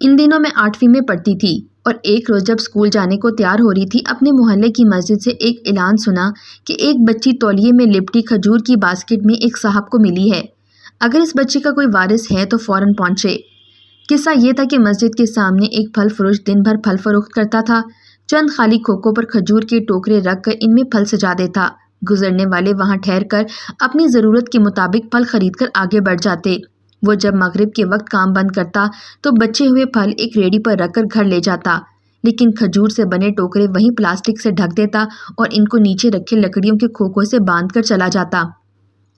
ان دنوں میں 8ویں میں پڑھتی تھی اور ایک روز جب اسکول جانے کو تیار ہو رہی تھی اپنے محلے کی مسجد سے ایک اعلان سنا کہ ایک بچی تولیے میں لپٹی کھجور کی باسکٹ میں ایک صاحب کو ملی ہے، اگر اس بچی کا کوئی وارث ہے تو فوراً پہنچے۔ قصہ یہ تھا کہ مسجد کے سامنے ایک پھل فروش دن بھر پھل فروخت کرتا تھا، چند خالی کھوکھوں پر کھجور کے ٹوکرے رکھ کر ان میں پھل سجا دیتا۔ گزرنے والے وہاں ٹھہر کر اپنی ضرورت کے مطابق پھل خرید کر آگے بڑھ جاتے۔ وہ جب مغرب کے وقت کام بند کرتا تو بچے ہوئے پھل ایک ریڑھی پر رکھ کر گھر لے جاتا، لیکن کھجور سے بنے ٹوکرے وہیں پلاسٹک سے ڈھک دیتا اور ان کو نیچے رکھے لکڑیوں کے کھوکھوں سے باندھ کر چلا جاتا۔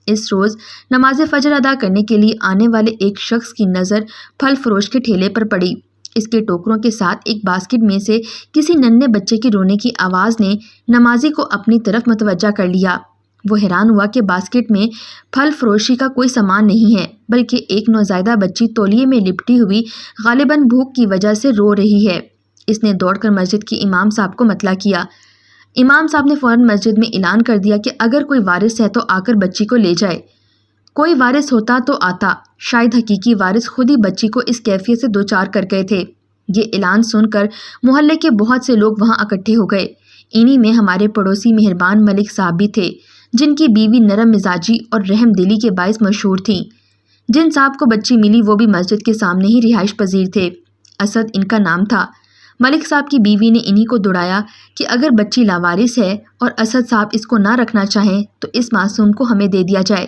اس روز نماز فجر ادا کرنے کے لیے آنے والے ایک شخص کی نظر پھل فروش کے ٹھیلے پر پڑی۔ اس کے ٹوکروں کے ساتھ ایک باسکٹ میں سے کسی ننھے بچے کی رونے کی آواز نے نمازی کو اپنی طرف متوجہ کر لیا۔ وہ حیران ہوا کہ باسکٹ میں پھل فروشی کا کوئی سامان نہیں ہے، بلکہ ایک نوزائیدہ بچی تولیے میں لپٹی ہوئی غالباً بھوک کی وجہ سے رو رہی ہے۔ اس نے دوڑ کر مسجد کے امام صاحب کو مطلع کیا۔ امام صاحب نے فوراً مسجد میں اعلان کر دیا کہ اگر کوئی وارث ہے تو آ کر بچی کو لے جائے۔ کوئی وارث ہوتا تو آتا، شاید حقیقی وارث خود ہی بچی کو اس کیفیت سے دوچار کر گئے تھے۔ یہ اعلان سن کر محلے کے بہت سے لوگ وہاں اکٹھے ہو گئے۔ انہی میں ہمارے پڑوسی مہربان ملک صاحب بھی تھے، جن کی بیوی نرم مزاجی اور رحم دلی کے باعث مشہور تھیں۔ جن صاحب کو بچی ملی وہ بھی مسجد کے سامنے ہی رہائش پذیر تھے۔ اسد ان کا نام تھا۔ ملک صاحب کی بیوی نے انہی کو دوڑایا کہ اگر بچی لاوارث ہے اور اسد صاحب اس کو نہ رکھنا چاہیں تو اس معصوم کو ہمیں دے دیا جائے،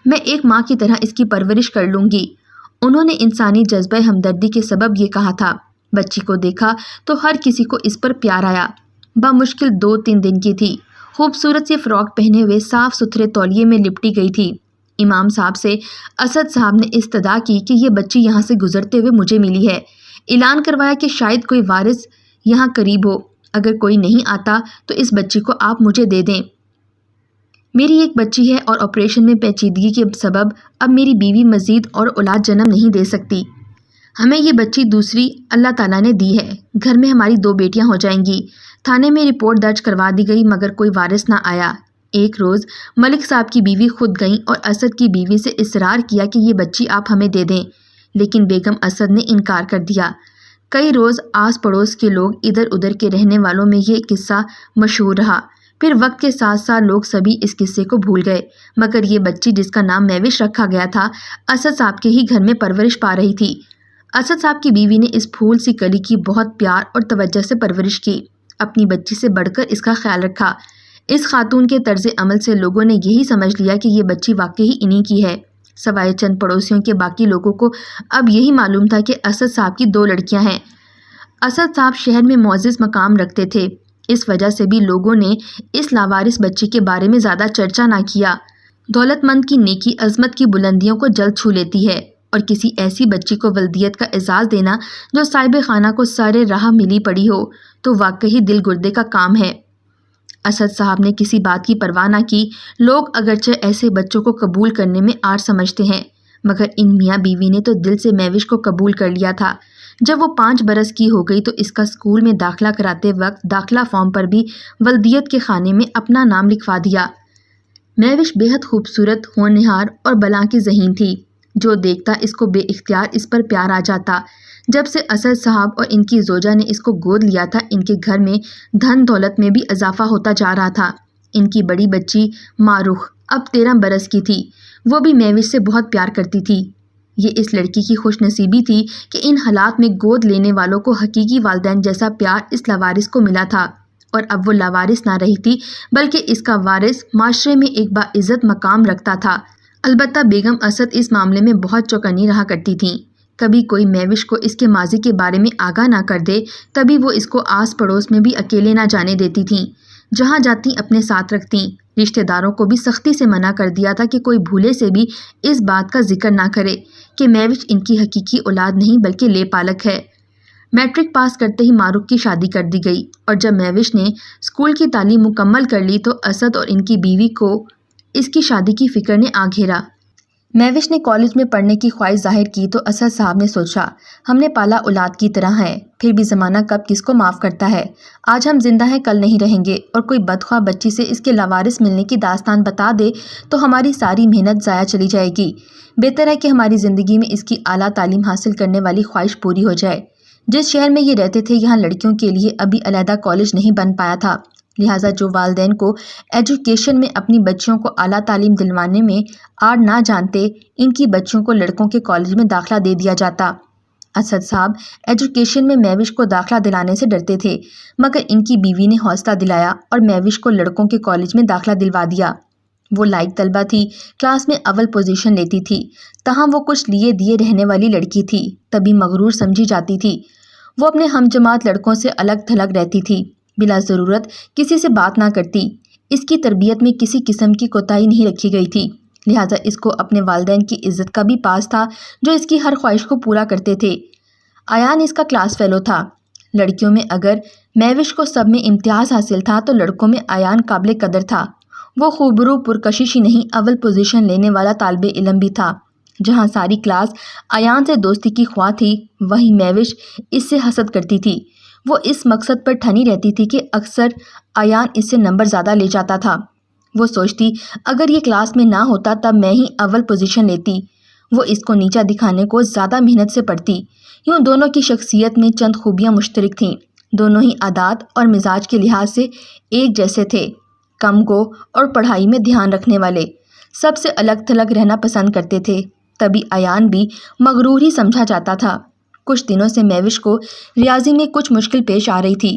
میں ایک ماں کی طرح اس کی پرورش کر لوں گی۔ انہوں نے انسانی جذبہ ہمدردی کے سبب یہ کہا تھا۔ بچی کو دیکھا تو ہر کسی کو اس پر پیار آیا۔ بمشکل 2-3 دن کی تھی، خوبصورت سی فراک پہنے ہوئے صاف ستھرے تولیے میں لپٹی گئی تھی۔ امام صاحب سے اسد صاحب نے استدعا کی کہ یہ بچی یہاں سے گزرتے ہوئے مجھے ملی ہے۔ اعلان کروایا کہ شاید کوئی وارث یہاں قریب ہو، اگر کوئی نہیں آتا تو اس بچی کو آپ مجھے دے دیں۔ میری ایک بچی ہے اور آپریشن میں پیچیدگی کے سبب اب میری بیوی مزید اور اولاد جنم نہیں دے سکتی۔ ہمیں یہ بچی دوسری اللہ تعالیٰ نے دی ہے، گھر میں ہماری 2 بیٹیاں ہو جائیں گی۔ تھانے میں رپورٹ درج کروا دی گئی مگر کوئی وارث نہ آیا۔ ایک روز ملک صاحب کی بیوی خود گئیں اور اسد کی بیوی سے اصرار کیا کہ یہ بچی آپ ہمیں دے دیں، لیکن بیگم اسد نے انکار کر دیا۔ کئی روز آس پڑوس کے لوگ ادھر ادھر کے رہنے والوں میں یہ قصہ مشہور رہا۔ پھر وقت کے ساتھ ساتھ لوگ سبھی اس قصے کو بھول گئے، مگر یہ بچی جس کا نام مہوش رکھا گیا تھا اسد صاحب کے ہی گھر میں پرورش پا رہی تھی۔ اسد صاحب کی بیوی نے اس پھول سی کلی کی بہت پیار اور توجہ سے پرورش کی، اپنی بچی سے بڑھ کر اس کا خیال رکھا۔ اس خاتون کے طرز عمل سے لوگوں نے یہی سمجھ لیا کہ یہ بچی واقعی انہی کی ہے۔ سوائے چند پڑوسیوں کے باقی لوگوں کو اب یہی معلوم تھا کہ اسد صاحب کی 2 لڑکیاں ہیں۔ اسد صاحب شہر میں معزز مقام رکھتے تھے، اس وجہ سے بھی لوگوں نے اس لاوارث بچی کے بارے میں زیادہ چرچا نہ کیا۔ دولت مند کی نیکی عظمت کی بلندیوں کو جلد چھو لیتی ہے، اور کسی ایسی بچی کو ولدیت کا اعزاز دینا جو صاحب خانہ کو سارے راہ ملی پڑی ہو تو واقعی دل گردے کا کام ہے۔ اسد صاحب نے کسی بات کی پرواہ نہ کی۔ لوگ اگرچہ ایسے بچوں کو قبول کرنے میں عار سمجھتے ہیں، مگر ان میاں بیوی نے تو دل سے مہوش کو قبول کر لیا تھا۔ جب وہ 5 برس کی ہو گئی تو اس کا اسکول میں داخلہ کراتے وقت داخلہ فارم پر بھی ولدیت کے خانے میں اپنا نام لکھوا دیا۔ مہوش بے حد خوبصورت، ہونہار اور بلاں کی ذہین تھی، جو دیکھتا اس کو بے اختیار اس پر پیار آ جاتا۔ جب سے اسد صاحب اور ان کی زوجہ نے اس کو گود لیا تھا ان کے گھر میں دھن دولت میں بھی اضافہ ہوتا جا رہا تھا۔ ان کی بڑی بچی مارخ اب 13 برس کی تھی، وہ بھی مہوش سے بہت پیار کرتی تھی۔ یہ اس لڑکی کی خوش نصیبی تھی کہ ان حالات میں گود لینے والوں کو حقیقی والدین جیسا پیار اس لاوارث کو ملا تھا، اور اب وہ لاوارث نہ رہی تھی بلکہ اس کا وارث معاشرے میں ایک باعزت مقام رکھتا تھا۔ البتہ بیگم اسد اس معاملے میں بہت چوکنی رہا کرتی تھیں۔ کبھی کوئی مہوش کو اس کے ماضی کے بارے میں آگاہ نہ کر دے تبھی وہ اس کو آس پڑوس میں بھی اکیلے نہ جانے دیتی تھیں، جہاں جاتی اپنے ساتھ رکھتیں۔ رشتہ داروں کو بھی سختی سے منع کر دیا تھا کہ کوئی بھولے سے بھی اس بات کا ذکر نہ کرے کہ مہوش ان کی حقیقی اولاد نہیں بلکہ لے پالک ہے۔ میٹرک پاس کرتے ہی مارخ کی شادی کر دی گئی، اور جب مہوش نے اسکول کی تعلیم مکمل کر لی تو اسد اور ان کی بیوی کو اس کی شادی کی فکر نے آ گھیرا۔ مہوش نے کالج میں پڑھنے کی خواہش ظاہر کی تو اسد صاحب نے سوچا، ہم نے پالا اولاد کی طرح ہے، پھر بھی زمانہ کب کس کو معاف کرتا ہے۔ آج ہم زندہ ہیں کل نہیں رہیں گے، اور کوئی بدخواہ بچی سے اس کے لاوارث ملنے کی داستان بتا دے تو ہماری ساری محنت ضائع چلی جائے گی۔ بہتر ہے کہ ہماری زندگی میں اس کی اعلیٰ تعلیم حاصل کرنے والی خواہش پوری ہو جائے۔ جس شہر میں یہ رہتے تھے یہاں لڑکیوں کے لیے ابھی علیحدہ کالج نہیں بن پایا تھا، لہٰذا جو والدین کو ایجوکیشن میں اپنی بچیوں کو اعلیٰ تعلیم دلوانے میں آڑ نہ جانتے، ان کی بچیوں کو لڑکوں کے کالج میں داخلہ دے دیا جاتا۔ اسد صاحب ایجوکیشن میں مہوش کو داخلہ دلانے سے ڈرتے تھے، مگر ان کی بیوی نے حوصلہ دلایا اور مہوش کو لڑکوں کے کالج میں داخلہ دلوا دیا۔ وہ لائق طلبہ تھی، کلاس میں اول پوزیشن لیتی تھی، تاہم وہ کچھ لیے دیے رہنے والی لڑکی تھی، تبھی مغرور سمجھی جاتی تھی۔ وہ اپنے ہم جماعت لڑکوں سے الگ تھلگ رہتی تھی، بلا ضرورت کسی سے بات نہ کرتی۔ اس کی تربیت میں کسی قسم کی کوتاہی نہیں رکھی گئی تھی، لہٰذا اس کو اپنے والدین کی عزت کا بھی پاس تھا جو اس کی ہر خواہش کو پورا کرتے تھے۔ ایان اس کا کلاس فیلو تھا۔ لڑکیوں میں اگر مہوش کو سب میں امتیاز حاصل تھا تو لڑکوں میں ایان قابل قدر تھا۔ وہ خوبرو پرکشش ہی نہیں، اول پوزیشن لینے والا طالب علم بھی تھا۔ جہاں ساری کلاس ایان سے دوستی کی خواہ تھی، وہیں مہوش اس سے حسد کرتی تھی۔ وہ اس مقصد پر ٹھنی رہتی تھی کہ اکثر ایان اس سے نمبر زیادہ لے جاتا تھا۔ وہ سوچتی اگر یہ کلاس میں نہ ہوتا تب میں ہی اول پوزیشن لیتی۔ وہ اس کو نیچا دکھانے کو زیادہ محنت سے پڑھتی۔ یوں دونوں کی شخصیت میں چند خوبیاں مشترک تھیں، دونوں ہی عادات اور مزاج کے لحاظ سے ایک جیسے تھے، کم گو اور پڑھائی میں دھیان رکھنے والے، سب سے الگ تھلگ رہنا پسند کرتے تھے۔ تبھی ایان بھی مغرور ہی سمجھا جاتا تھا۔ کچھ دنوں سے مہوش کو ریاضی میں کچھ مشکل پیش آ رہی تھی۔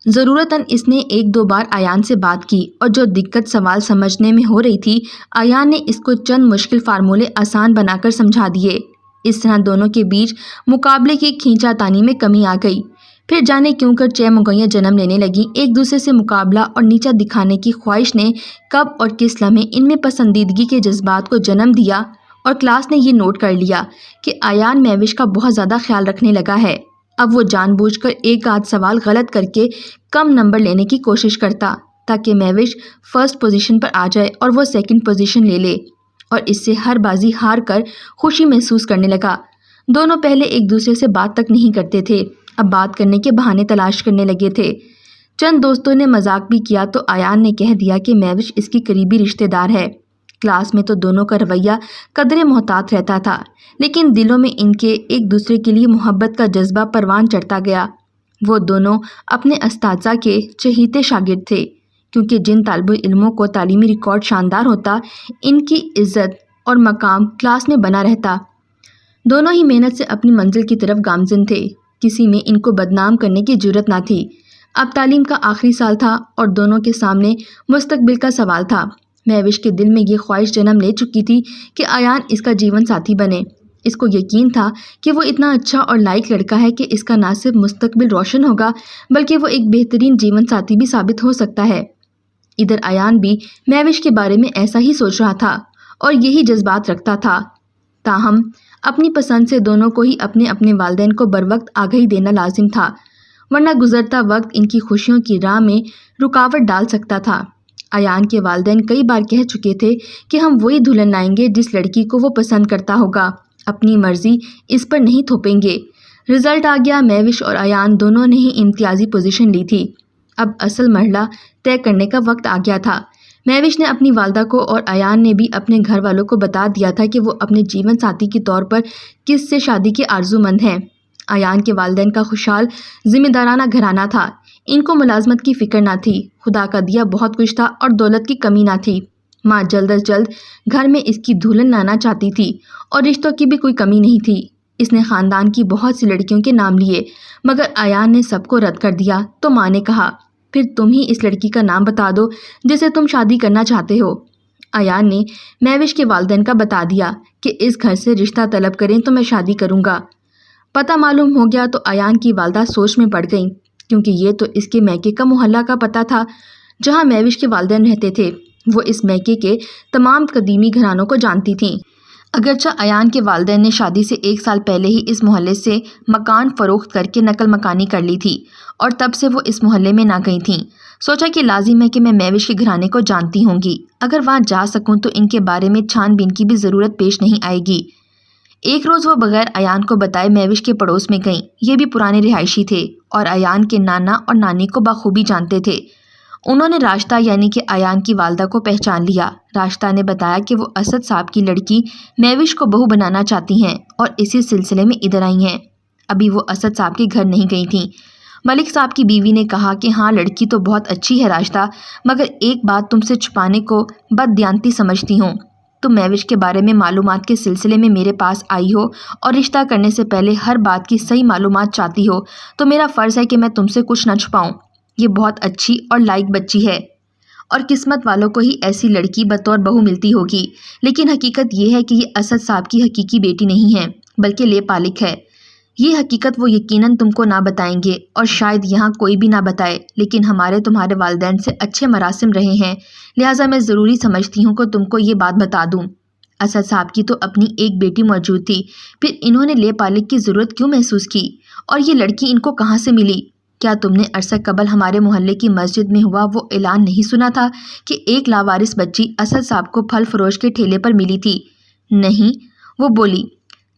ضرورتاً اس نے ایک دو بار ایان سے بات کی اور جو دقت سوال سمجھنے میں ہو رہی تھی، ایان نے اس کو چند مشکل فارمولے آسان بنا کر سمجھا دیے۔ اس طرح دونوں کے بیچ مقابلے کی کھینچا تانی میں کمی آ گئی۔ پھر جانے کیوں کر چہمگوئیاں جنم لینے لگیں۔ ایک دوسرے سے مقابلہ اور نیچا دکھانے کی خواہش نے کب اور کس لمحے ان میں پسندیدگی کے جذبات کو جنم دیا، اور کلاس نے یہ نوٹ کر لیا کہ ایان مہوش کا بہت زیادہ خیال رکھنے لگا ہے۔ اب وہ جان بوجھ کر ایک آدھ سوال غلط کر کے کم نمبر لینے کی کوشش کرتا تاکہ مہوش فرسٹ پوزیشن پر آ جائے اور وہ سیکنڈ پوزیشن لے لے، اور اس سے ہر بازی ہار کر خوشی محسوس کرنے لگا۔ دونوں پہلے ایک دوسرے سے بات تک نہیں کرتے تھے، اب بات کرنے کے بہانے تلاش کرنے لگے تھے۔ چند دوستوں نے مذاق بھی کیا تو ایان نے کہہ دیا کہ مہوش اس کی قریبی رشتہ دار ہے۔ کلاس میں تو دونوں کا رویہ قدرے محتاط رہتا تھا، لیکن دلوں میں ان کے ایک دوسرے کے لیے محبت کا جذبہ پروان چڑھتا گیا۔ وہ دونوں اپنے اساتذہ کے چہیتے شاگرد تھے، کیونکہ جن طالب علموں کو تعلیمی ریکارڈ شاندار ہوتا، ان کی عزت اور مقام کلاس میں بنا رہتا۔ دونوں ہی محنت سے اپنی منزل کی طرف گامزن تھے، کسی میں ان کو بدنام کرنے کی جرت نہ تھی۔ اب تعلیم کا آخری سال تھا اور دونوں کے سامنے مستقبل کا سوال تھا۔ مہوش کے دل میں یہ خواہش جنم لے چکی تھی کہ ایان اس کا جیون ساتھی بنے۔ اس کو یقین تھا کہ وہ اتنا اچھا اور لائق لڑکا ہے کہ اس کا نہ صرف مستقبل روشن ہوگا بلکہ وہ ایک بہترین جیون ساتھی بھی ثابت ہو سکتا ہے۔ ادھر ایان بھی مہوش کے بارے میں ایسا ہی سوچ رہا تھا اور یہی جذبات رکھتا تھا، تاہم اپنی پسند سے دونوں کو ہی اپنے اپنے والدین کو بروقت آگاہی دینا لازم تھا، ورنہ گزرتا وقت ان کی خوشیوں کی راہ میں رکاوٹ ڈال سکتا تھا۔ ایان کے والدین کئی بار کہہ چکے تھے کہ ہم وہی دلہن لائیں گے جس لڑکی کو وہ پسند کرتا ہوگا، اپنی مرضی اس پر نہیں تھوپیں گے۔ رزلٹ آ گیا، مہوش اور ایان دونوں نے ہی امتیازی پوزیشن لی تھی۔ اب اصل مرحلہ طے کرنے کا وقت آ گیا تھا۔ مہوش نے اپنی والدہ کو اور ایان نے بھی اپنے گھر والوں کو بتا دیا تھا کہ وہ اپنے جیون ساتھی کے طور پر کس سے شادی کے آرزو مند ہیں۔ ایان کے والدین کا خوشحال ذمہ دارانہ گھرانہ تھا، ان کو ملازمت کی فکر نہ تھی، خدا کا دیا بہت کچھ تھا اور دولت کی کمی نہ تھی۔ ماں جلد از جلد گھر میں اس کی دلہن لانا چاہتی تھی اور رشتوں کی بھی کوئی کمی نہیں تھی۔ اس نے خاندان کی بہت سی لڑکیوں کے نام لیے، مگر ایان نے سب کو رد کر دیا تو ماں نے کہا، پھر تم ہی اس لڑکی کا نام بتا دو جسے تم شادی کرنا چاہتے ہو۔ ایان نے مہوش کے والدین کا بتا دیا کہ اس گھر سے رشتہ طلب کریں تو میں شادی کروں گا۔ پتہ معلوم ہو گیا تو ایان کی والدہ سوچ میں پڑ گئیں، کیونکہ یہ تو اس کے میکے کا محلہ کا پتہ تھا جہاں مہوش کے والدین رہتے تھے۔ وہ اس میکے کے تمام قدیمی گھرانوں کو جانتی تھیں۔ اگرچہ ایان کے والدین نے شادی سے 1 سال پہلے ہی اس محلے سے مکان فروخت کر کے نقل مکانی کر لی تھی اور تب سے وہ اس محلے میں نہ گئی تھیں، سوچا کہ لازم ہے کہ میں مہوش کے گھرانے کو جانتی ہوں گی، اگر وہاں جا سکوں تو ان کے بارے میں چھان بین کی بھی ضرورت پیش نہیں آئے گی۔ ایک روز وہ بغیر ایان کو بتائے مہوش کے پڑوس میں گئیں۔ یہ بھی پرانے رہائشی تھے اور ایان کے نانا اور نانی کو بخوبی جانتے تھے۔ انہوں نے راشدہ یعنی کہ ایان کی والدہ کو پہچان لیا۔ راشدہ نے بتایا کہ وہ اسد صاحب کی لڑکی مہوش کو بہو بنانا چاہتی ہیں اور اسی سلسلے میں ادھر آئی ہیں۔ ابھی وہ اسد صاحب کے گھر نہیں گئی تھیں۔ ملک صاحب کی بیوی نے کہا کہ ہاں لڑکی تو بہت اچھی ہے راشدہ، مگر ایک بات تم سے چھپانے کو بددیانتی سمجھتی ہوں۔ تم مہوش کے بارے میں معلومات کے سلسلے میں میرے پاس آئی ہو اور رشتہ کرنے سے پہلے ہر بات کی صحیح معلومات چاہتی ہو، تو میرا فرض ہے کہ میں تم سے کچھ نہ چھپاؤں۔ یہ بہت اچھی اور لائق بچی ہے اور قسمت والوں کو ہی ایسی لڑکی بطور بہو ملتی ہوگی، لیکن حقیقت یہ ہے کہ یہ اسد صاحب کی حقیقی بیٹی نہیں ہے بلکہ لے پالک ہے۔ یہ حقیقت وہ یقیناً تم کو نہ بتائیں گے اور شاید یہاں کوئی بھی نہ بتائے، لیکن ہمارے تمہارے والدین سے اچھے مراسم رہے ہیں، لہٰذا میں ضروری سمجھتی ہوں کہ تم کو یہ بات بتا دوں۔ اسد صاحب کی تو اپنی ایک بیٹی موجود تھی، پھر انہوں نے لے پالک کی ضرورت کیوں محسوس کی؟ اور یہ لڑکی ان کو کہاں سے ملی؟ کیا تم نے عرصہ قبل ہمارے محلے کی مسجد میں ہوا وہ اعلان نہیں سنا تھا کہ ایک لاوارث بچی اسد صاحب کو پھل فروش کے ٹھیلے پر ملی تھی؟ نہیں، وہ بولی۔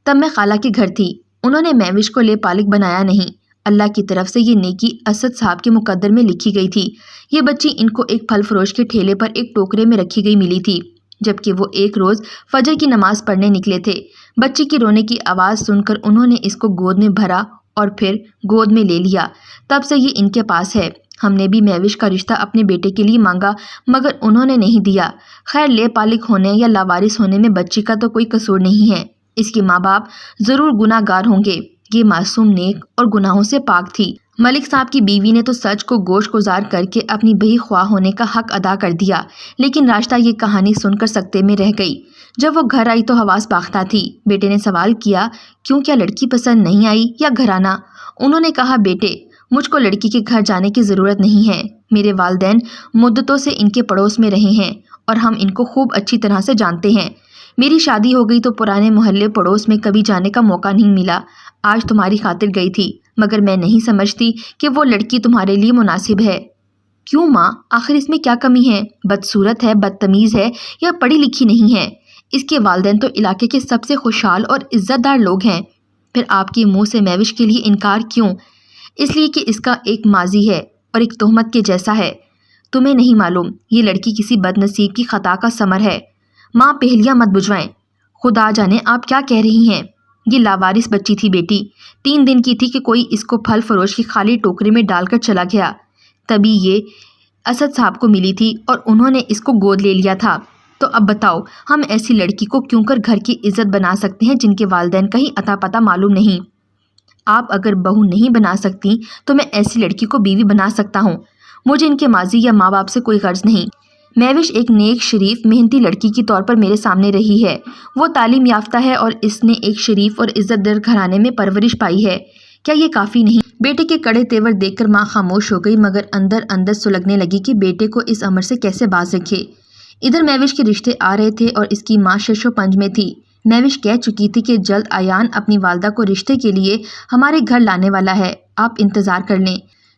تب میں خالہ کے گھر تھی، انہوں نے مہوش کو لے پالک بنایا نہیں، اللہ کی طرف سے یہ نیکی اسد صاحب کے مقدر میں لکھی گئی تھی۔ یہ بچی ان کو ایک پھل فروش کے ٹھیلے پر ایک ٹوکرے میں رکھی گئی ملی تھی، جبکہ وہ ایک روز فجر کی نماز پڑھنے نکلے تھے۔ بچی کی رونے کی آواز سن کر انہوں نے اس کو گود میں بھرا اور پھر گود میں لے لیا، تب سے یہ ان کے پاس ہے۔ ہم نے بھی مہوش کا رشتہ اپنے بیٹے کے لیے مانگا مگر انہوں نے نہیں دیا۔ خیر، لے پالک ہونے یا لاوارث ہونے میں بچی کا تو کوئی قصور نہیں ہے، اس کے ماں باپ ضرور گناہ گار ہوں گے، یہ معصوم نیک اور گناہوں سے پاک تھی۔ ملک صاحب کی بیوی نے تو سچ کو گوش گزار کر کے اپنی بہی خواہ ہونے کا حق ادا کر دیا، لیکن راشدہ یہ کہانی سن کر سکتے میں رہ گئی۔ جب وہ گھر آئی تو حواس باختہ تھی۔ بیٹے نے سوال کیا، کیوں، کیا لڑکی پسند نہیں آئی یا گھرانہ؟ انہوں نے کہا، بیٹے مجھ کو لڑکی کے گھر جانے کی ضرورت نہیں ہے، میرے والدین مدتوں سے ان کے پڑوس میں رہے ہیں اور ہم ان کو خوب اچھی طرح سے جانتے ہیں۔ میری شادی ہو گئی تو پرانے محلے پڑوس میں کبھی جانے کا موقع نہیں ملا۔ آج تمہاری خاطر گئی تھی، مگر میں نہیں سمجھتی کہ وہ لڑکی تمہارے لیے مناسب ہے۔ کیوں ماں، آخر اس میں کیا کمی ہے؟ بدصورت ہے، بدتمیز ہے یا پڑھی لکھی نہیں ہے؟ اس کے والدین تو علاقے کے سب سے خوشحال اور عزت دار لوگ ہیں، پھر آپ کے منہ سے مہوش کے لیے انکار کیوں؟ اس لیے کہ اس کا ایک ماضی ہے اور ایک تہمت کے جیسا ہے۔ تمہیں نہیں معلوم یہ لڑکی کسی بد نصیب کی خطا کا ثمر ہے۔ ماں، پہلیاں مت بجھوائیں، خدا جانے آپ کیا کہہ رہی ہیں۔ یہ لاوارث بچی تھی بیٹی، 3 دن کی تھی کہ کوئی اس کو پھل فروش کی خالی ٹوکری میں ڈال کر چلا گیا، تبھی یہ اسد صاحب کو ملی تھی اور انہوں نے اس کو گود لے لیا تھا۔ تو اب بتاؤ، ہم ایسی لڑکی کو کیوں کر گھر کی عزت بنا سکتے ہیں جن کے والدین کا ہی اتا پتہ معلوم نہیں؟ آپ اگر بہو نہیں بنا سکتی تو میں ایسی لڑکی کو بیوی بنا سکتا ہوں۔ مجھے ان کے ماضی یا ماں باپ سے کوئی غرض نہیں۔ مہوش ایک نیک، شریف، محنتی لڑکی کے طور پر میرے سامنے رہی ہے، وہ تعلیم یافتہ ہے اور اس نے ایک شریف اور عزت دار گھرانے میں پرورش پائی ہے۔ کیا یہ کافی نہیں؟ بیٹے کے کڑے تیور دیکھ کر ماں خاموش ہو گئی، مگر اندر اندر سلگنے لگی کہ بیٹے کو اس امر سے کیسے باز رکھے۔ ادھر مہوش کے رشتے آ رہے تھے اور اس کی ماں شش و پنج میں تھی۔ مہوش کہہ چکی تھی کہ جلد ایان اپنی والدہ کو رشتے کے لیے ہمارے گھر لانے والا ہے، آپ انتظار کر لیں۔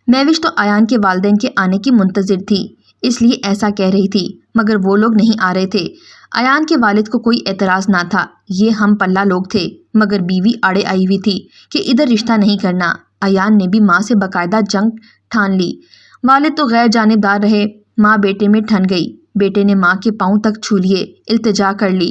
مہوش تو ایان کے والدین کے آنے کی منتظر تھی، اس لیے ایسا کہہ رہی تھی، مگر وہ لوگ نہیں آ رہے تھے۔ ایان کے والد کو کوئی اعتراض نہ تھا، یہ ہم پلہ لوگ تھے، مگر بیوی آڑے آئی ہوئی تھی کہ ادھر رشتہ نہیں کرنا۔ ایان نے بھی ماں سے باقاعدہ جنگ ٹھان لی۔ والد تو غیر جانبدار رہے، ماں بیٹے میں ٹھن گئی۔ بیٹے نے ماں کے پاؤں تک چھو لیے، التجا کر لی۔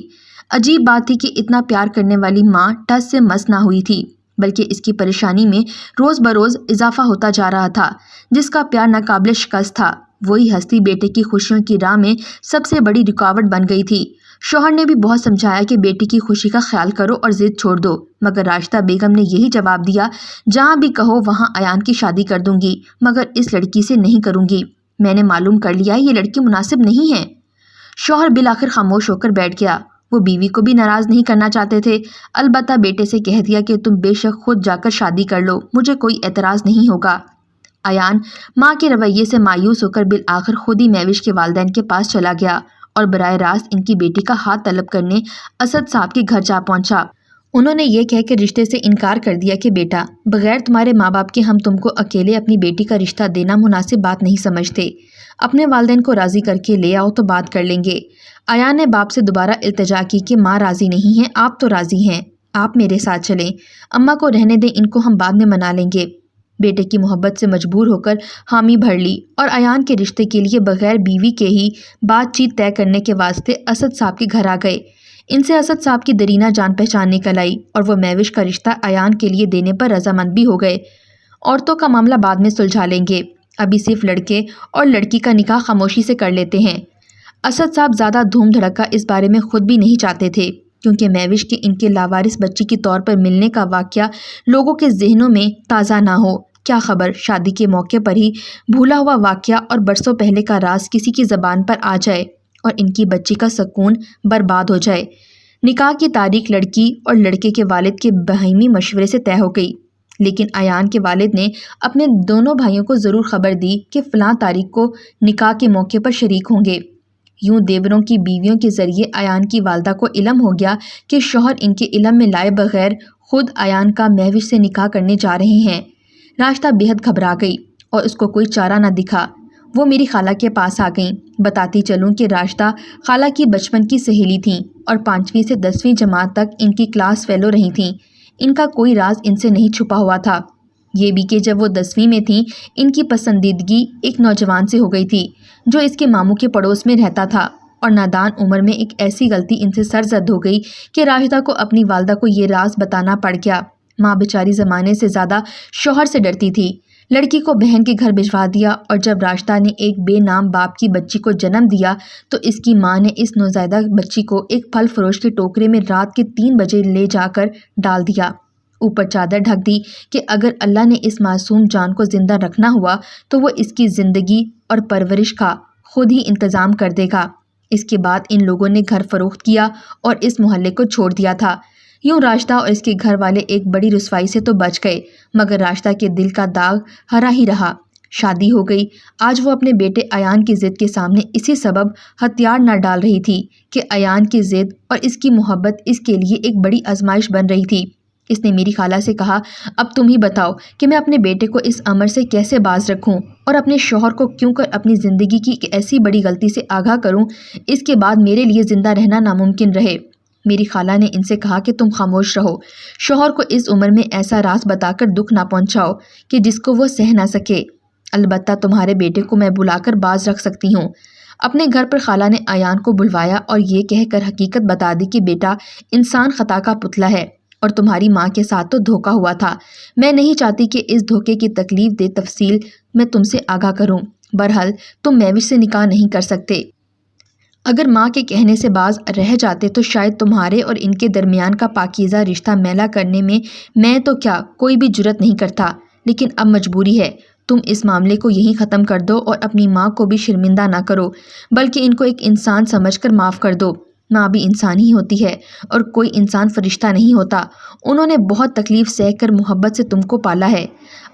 عجیب بات تھی کہ اتنا پیار کرنے والی ماں ٹس سے مس نہ ہوئی تھی، بلکہ اس کی پریشانی میں روز بروز اضافہ ہوتا جا رہا تھا۔ جس کا پیار ناقابل شکست تھا، وہی ہستی بیٹے کی خوشیوں کی راہ میں سب سے بڑی رکاوٹ بن گئی تھی۔ شوہر نے بھی بہت سمجھایا کہ بیٹی کی خوشی کا خیال کرو اور ضد چھوڑ دو، مگر راشدہ بیگم نے یہی جواب دیا، جہاں بھی کہو وہاں ایان کی شادی کر دوں گی، مگر اس لڑکی سے نہیں کروں گی۔ میں نے معلوم کر لیا یہ لڑکی مناسب نہیں ہے۔ شوہر بالآخر خاموش ہو کر بیٹھ گیا۔ وہ بیوی کو بھی ناراض نہیں کرنا چاہتے تھے، البتہ بیٹے سے کہہ دیا کہ تم بے شک خود جا کر شادی کر لو، مجھے کوئی اعتراض نہیں ہوگا۔ ایان ماں کے رویے سے مایوس ہو کر بالآخر خود ہی مہوش کے والدین کے پاس چلا گیا اور براہ راست ان کی بیٹی کا ہاتھ طلب کرنے اسد صاحب کے گھر جا پہنچا۔ انہوں نے یہ کہہ کے رشتے سے انکار کر دیا کہ بیٹا، بغیر تمہارے ماں باپ کے ہم تم کو اکیلے اپنی بیٹی کا رشتہ دینا مناسب بات نہیں سمجھتے، اپنے والدین کو راضی کر کے لے آؤ تو بات کر لیں گے۔ ایان نے باپ سے دوبارہ التجا کی کہ ماں راضی نہیں ہے، آپ تو راضی ہیں، آپ میرے ساتھ چلیں، اماں کو رہنے دیں، ان کو ہم بعد میں منا لیں گے۔ بیٹے کی محبت سے مجبور ہو کر حامی بھر لی اور ایان کے رشتے کے لیے بغیر بیوی کے ہی بات چیت طے کرنے کے واسطے اسد صاحب کے گھر آ گئے۔ ان سے اسد صاحب کی درینہ جان پہچان نکل آئی اور وہ مہوش کا رشتہ ایان کے لیے دینے پر رضامند بھی ہو گئے۔ عورتوں کا معاملہ بعد میں سلجھا لیں گے، ابھی صرف لڑکے اور لڑکی کا نکاح خاموشی سے کر لیتے ہیں۔ اسد صاحب زیادہ دھوم دھڑکا اس بارے میں خود بھی نہیں چاہتے تھے، کیونکہ مہوش کے ان کے لاوارث بچی کے طور پر ملنے کا واقعہ لوگوں کے ذہنوں میں تازہ نہ ہو۔ کیا خبر شادی کے موقع پر ہی بھولا ہوا واقعہ اور برسوں پہلے کا راز کسی کی زبان پر آ جائے اور ان کی بچی کا سکون برباد ہو جائے۔ نکاح کی تاریخ لڑکی اور لڑکے کے والد کے باہمی مشورے سے طے ہو گئی، لیکن ایان کے والد نے اپنے دونوں بھائیوں کو ضرور خبر دی کہ فلاں تاریخ کو نکاح کے موقع پر شریک ہوں گے۔ یوں دیوروں کی بیویوں کے ذریعے ایان کی والدہ کو علم ہو گیا کہ شوہر ان کے علم میں لائے بغیر خود ایان کا مہوش سے نکاح کرنے جا رہے ہیں۔ راشدہ بے حد گھبرا گئی اور اس کو کوئی چارہ نہ دکھا۔ وہ میری خالہ کے پاس آ گئیں۔ بتاتی چلوں کہ راشدہ خالہ کی بچپن کی سہیلی تھیں اور 5ویں سے 10ویں جماعت تک ان کی کلاس فیلو رہی تھیں۔ ان کا کوئی راز ان سے نہیں چھپا ہوا تھا، یہ بھی کہ جب وہ 10ویں میں تھیں ان کی پسندیدگی ایک نوجوان سے ہو گئی تھی جو اس کے ماموں کے پڑوس میں رہتا تھا، اور نادان عمر میں ایک ایسی غلطی ان سے سرزد ہو گئی کہ راشدہ کو اپنی والدہ کو یہ راز بتانا پڑ گیا۔ ماں بیچاری زمانے سے زیادہ شوہر سے ڈرتی تھی۔ لڑکی کو بہن کے گھر بھجوا دیا، اور جب راشدہ نے ایک بے نام باپ کی بچی کو جنم دیا تو اس کی ماں نے اس نوزائیدہ بچی کو ایک پھل فروش کے ٹوکرے میں رات کے 3 بجے لے جا کر ڈال دیا، اوپر چادر ڈھک دی کہ اگر اللہ نے اس معصوم جان کو زندہ رکھنا ہوا تو وہ اس کی زندگی اور پرورش کا خود ہی انتظام کر دے گا۔ اس کے بعد ان لوگوں نے گھر فروخت کیا اور اس محلے کو چھوڑ دیا تھا۔ یوں راشدہ اور اس کے گھر والے ایک بڑی رسوائی سے تو بچ گئے، مگر راشدہ کے دل کا داغ ہرا ہی رہا۔ شادی ہو گئی۔ آج وہ اپنے بیٹے ایان کی ضد کے سامنے اسی سبب ہتھیار نہ ڈال رہی تھی کہ ایان کی ضد اور اس کی محبت اس کے لیے ایک بڑی آزمائش بن رہی تھی۔ اس نے میری خالہ سے کہا، اب تم ہی بتاؤ کہ میں اپنے بیٹے کو اس امر سے کیسے باز رکھوں اور اپنے شوہر کو کیوں کر اپنی زندگی کی ایک ایسی بڑی غلطی سے آگاہ کروں اس کے بعد میرے لیے زندہ رہنا ناممکن رہے۔ میری خالہ نے ان سے کہا کہ تم خاموش رہو، شوہر کو اس عمر میں ایسا راز بتا کر دکھ نہ پہنچاؤ کہ جس کو وہ سہ نہ سکے۔ البتہ تمہارے بیٹے کو میں بلا کر باز رکھ سکتی ہوں۔ اپنے گھر پر خالہ نے ایان کو بلوایا اور یہ کہہ کر حقیقت بتا دی کہ بیٹا انسان خطا کا پتلا ہے اور تمہاری ماں کے ساتھ تو دھوکا ہوا تھا۔ میں نہیں چاہتی کہ اس دھوکے کی تکلیف دہ تفصیل میں تم سے آگاہ کروں۔ بہرحال تم مہوش سے نکاح نہیں کر سکتے۔ اگر ماں کے کہنے سے باز رہ جاتے تو شاید تمہارے اور ان کے درمیان کا پاکیزہ رشتہ میلا کرنے میں تو کیا کوئی بھی جرت نہیں کرتا، لیکن اب مجبوری ہے۔ تم اس معاملے کو یہیں ختم کر دو اور اپنی ماں کو بھی شرمندہ نہ کرو، بلکہ ان کو ایک انسان سمجھ کر معاف کر دو۔ ماں بھی انسان ہی ہوتی ہے اور کوئی انسان فرشتہ نہیں ہوتا۔ انہوں نے بہت تکلیف سہ کر محبت سے تم کو پالا ہے۔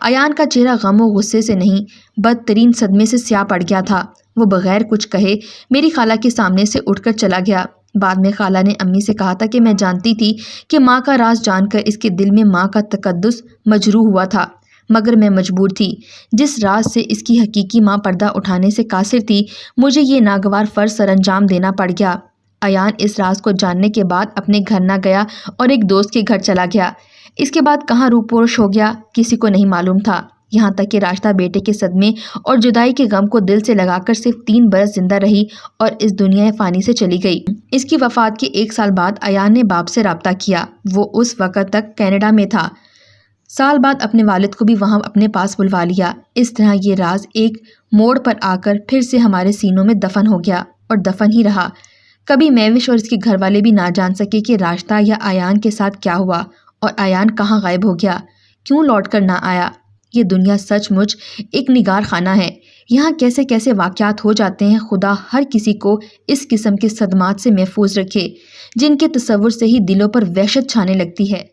ایان کا چہرہ غم و غصے سے نہیں، بدترین صدمے سے سیاہ پڑ گیا تھا۔ وہ بغیر کچھ کہے میری خالہ کے سامنے سے اٹھ کر چلا گیا۔ بعد میں خالہ نے امی سے کہا تھا کہ میں جانتی تھی کہ ماں کا راز جان کر اس کے دل میں ماں کا تقدس مجروح ہوا تھا، مگر میں مجبور تھی۔ جس راز سے اس کی حقیقی ماں پردہ اٹھانے سے قاصر تھی، مجھے یہ ناگوار فرض سر انجام دینا پڑ گیا۔ ایان اس راز کو جاننے کے بعد اپنے گھر نہ گیا اور ایک دوست کے گھر چلا گیا۔ اس کے بعد کہاں روح پوش ہو گیا کسی کو نہیں معلوم تھا، یہاں تک کہ راشدہ بیٹے کے صدمے اور جدائی کے غم کو دل سے لگا کر صرف 3 برس زندہ رہی اور اس دنیا فانی سے چلی گئی۔ اس کی وفات کے 1 سال بعد ایان نے باپ سے رابطہ کیا۔ وہ اس وقت تک کینیڈا میں تھا۔ سال بعد اپنے والد کو بھی وہاں اپنے پاس بلوا لیا۔ اس طرح یہ راز ایک موڑ پر آ کر پھر سے ہمارے سینوں میں دفن ہو گیا اور دفن ہی رہا۔ کبھی مہوش اور اس کے گھر والے بھی نہ جان سکے کہ راشدہ یا ایان کے ساتھ کیا ہوا اور ایان کہاں غائب ہو گیا، کیوں لوٹ کر نہ آیا۔ یہ دنیا سچ مچ ایک نگار خانہ ہے۔ یہاں کیسے کیسے واقعات ہو جاتے ہیں۔ خدا ہر کسی کو اس قسم کے صدمات سے محفوظ رکھے جن کے تصور سے ہی دلوں پر وحشت چھانے لگتی ہے۔